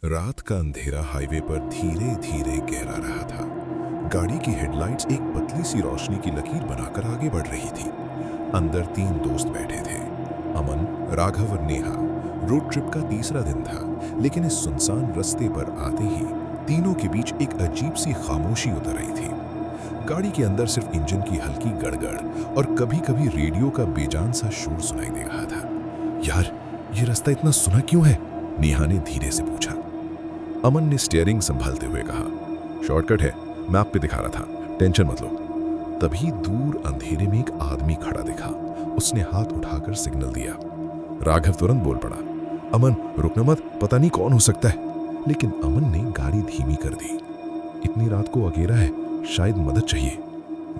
रात का अंधेरा हाईवे पर धीरे धीरे गहरा रहा था। गाड़ी की हेडलाइट्स एक पतली सी रोशनी की लकीर बनाकर आगे बढ़ रही थी। अंदर 3 दोस्त बैठे थे, अमन, राघव और नेहा। रोड ट्रिप का तीसरा दिन था, लेकिन इस सुनसान रास्ते पर आते ही तीनों के बीच एक अजीब सी खामोशी उतर रही थी। गाड़ी के अंदर सिर्फ इंजन की हल्की गड़गड़ और कभी कभी रेडियो का बेजान सा शोर सुनाई दे रहा था। यार, ये रास्ता इतना सुना क्यों है? नेहा ने धीरे से पूछा। अमन ने स्टीयरिंग संभालते हुए कहा, शॉर्टकट है, मैप पे दिखा रहा था, टेंशन मत लो। तभी दूर अंधेरे में एक आदमी खड़ा दिखा। उसने हाथ उठाकर सिग्नल दिया। राघव तुरंत बोल पड़ा, अमन रुकना मत, पता नहीं कौन हो सकता है। लेकिन अमन ने गाड़ी धीमी कर दी। इतनी रात को अकेला है, शायद मदद चाहिए।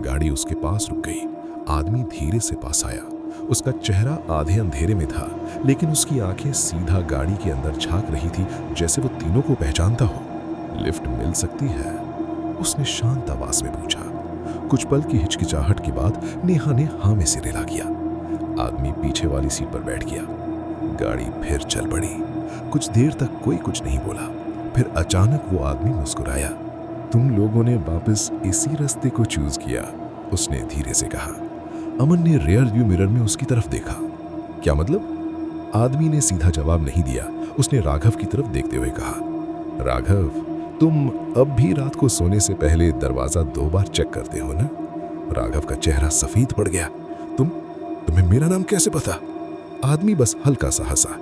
गाड़ी उसके पास रुक गई। आदमी धीरे से पास आया। उसका चेहरा आधे अंधेरे में था, लेकिन उसकी आंखें सीधा गाड़ी के अंदर झांक रही थी, जैसे वो तीनों को पहचानता हो। लिफ्ट मिल सकती है? उसने शांत आवाज में पूछा। कुछ पल की हिचकिचाहट के बाद नेहा ने हाँ में सिर हिला किया। आदमी पीछे वाली सीट पर बैठ गया। गाड़ी फिर चल पड़ी। कुछ देर तक कोई कुछ नहीं बोला। फिर अचानक वो आदमी मुस्कुराया। तुम लोगों ने वापस इसी रास्ते को चूज किया, उसने धीरे से कहा। अमन ने रियर व्यू मिरर में उसकी तरफ देखा। क्या मतलब? आदमी ने सीधा जवाब नहीं दिया। उसने राघव की तरफ देखते हुए कहा, राघव, तुम अब भी रात को सोने से पहले दरवाजा 2 बार चेक करते हो ना? राघव का चेहरा सफेद पड़ गया। तुम्हें मेरा नाम कैसे पता? आदमी बस हल्का सा हंसा।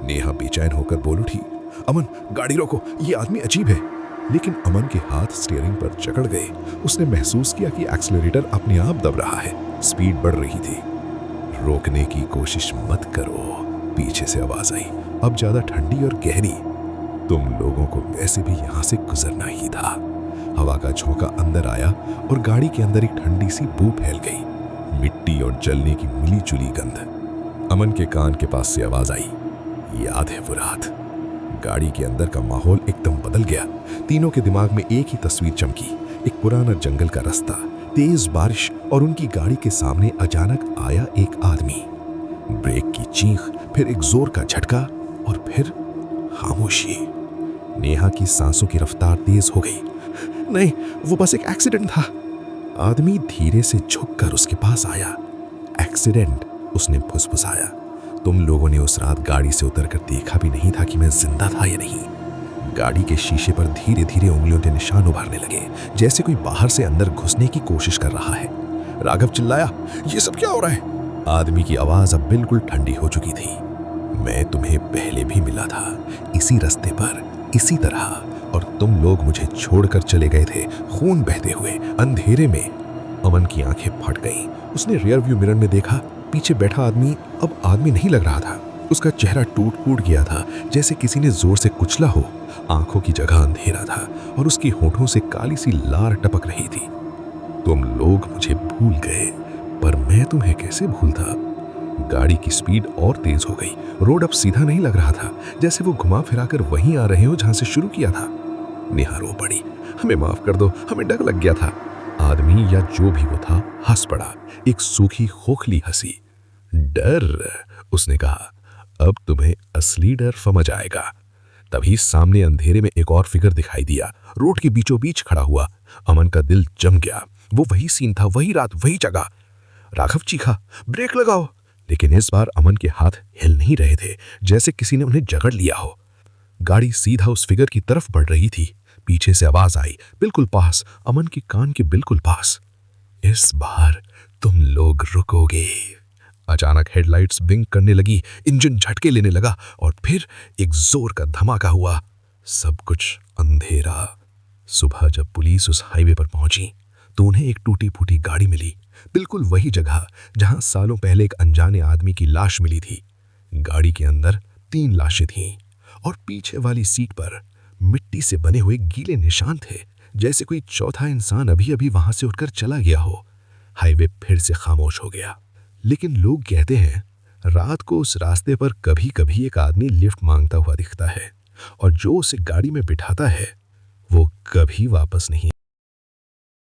नेहा बेचैन होकर बोल उठी, अमन गाड़ी रोको, ये आदमी अजीब है। लेकिन अमन के हाथ स्टीयरिंग पर जकड़ गए। उसने महसूस किया कि एक्सीलरेटर अपने आप दब रहा है। स्पीड बढ़ रही थी। रोकने की कोशिश मत करो, पीछे से आवाज आई, अब ज्यादा ठंडी और गहरी। तुम लोगों को वैसे भी यहां से गुजरना ही था। हवा का झोंका अंदर आया और गाड़ी के अंदर एक ठंडी सी बू फैल गई, मिट्टी और जलने की मिली जुली गंध। अमन के कान के पास से आवाज आई, याद है वो रात? गाड़ी के अंदर का माहौल एकदम बदल गया। तीनों के दिमाग में एक ही तस्वीर चमकी, एक पुराना जंगल का रास्ता, तेज बारिश और उनकी गाड़ी के सामने अचानक आया एक आदमी। ब्रेक की चीख, फिर एक जोर का झटका और फिर खामोशी। नेहा की सांसों की रफ्तार तेज हो गई। नहीं, वो बस एक एक्सीडेंट था। आदमी धीरे से झुककर उसके पास आया। एक्सीडेंट? उसने फुसफुसाया। तुम लोगों ने उस रात गाड़ी से उतरकर देखा भी नहीं था कि मैं जिंदा था या नहीं। गाड़ी के शीशे पर धीरे धीरे उंगलियों के निशान उभरने लगे, जैसे कोई बाहर से अंदर घुसने की कोशिश कर रहा है। राघव चिल्लाया, ये सब क्या हो रहा है? आदमी की आवाज अब बिल्कुल ठंडी हो चुकी थी। मैं तुम्हें पहले भी मिला था, इसी रास्ते पर, इसी तरह, और तुम लोग मुझे छोड़कर चले गए थे, खून बहते हुए अंधेरे में। अमन की आंखें फट गईं। उसने रियर व्यू मिरर में देखा। पीछे बैठा आदमी अब आदमी नहीं लग रहा था। उसका चेहरा टूट फूट गया था, जैसे किसी ने जोर से कुचला हो। आंखों की जगह अंधेरा था और उसकी होठों से काली सी लार टपक रही थी। तुम लोग मुझे भूल गए, पर मैं तुम्हें कैसे भूलता? गाड़ी की स्पीड और तेज हो गई। रोड अब सीधा नहीं लग रहा था, जैसे वो घुमा फिराकर वहीं आ रहे हो जहां से शुरू किया था। नेहा रो पड़ी, हमें माफ कर दो, हमें डर लग गया था। आदमी या जो भी वो था हंस पड़ा, एक सूखी खोखली हंसी। डर? उसने कहा, अब तुम्हें असली डर समझ आएगा। तभी सामने अंधेरे में एक और फिगर दिखाई दिया, रोड के बीचों बीच खड़ा हुआ। अमन का दिल जम गया। वो वही सीन था, वही रात, वही जगह। राघव चीखा, ब्रेक लगाओ। लेकिन इस बार अमन के हाथ हिल नहीं रहे थे, जैसे किसी ने उन्हें जकड़ लिया हो। गाड़ी सीधा उस फिगर की तरफ बढ़ रही थी। पीछे से आवाज आई, बिल्कुल पास, अमन के कान के बिल्कुल पास, इस बार तुम लोग रुकोगे। अचानक हेडलाइट्स ब्लिंक करने लगी, इंजन झटके लेने लगा और फिर एक जोर का धमाका हुआ। सब कुछ अंधेरा। सुबह जब पुलिस उस हाईवे पर पहुंची तो उन्हें एक टूटी फूटी गाड़ी मिली, बिल्कुल वही जगह जहां सालों पहले एक अनजाने आदमी की लाश मिली थी। गाड़ी के अंदर 3 लाशें थीं और पीछे वाली सीट पर मिट्टी से बने हुए गीले निशान थे, जैसे कोई चौथा इंसान अभी अभी वहां से उठकर चला गया हो। हाईवे फिर से खामोश हो गया। लेकिन लोग कहते हैं, रात को उस रास्ते पर कभी कभी एक आदमी लिफ्ट मांगता हुआ दिखता है, और जो उसे गाड़ी में बिठाता है वो कभी वापस नहीं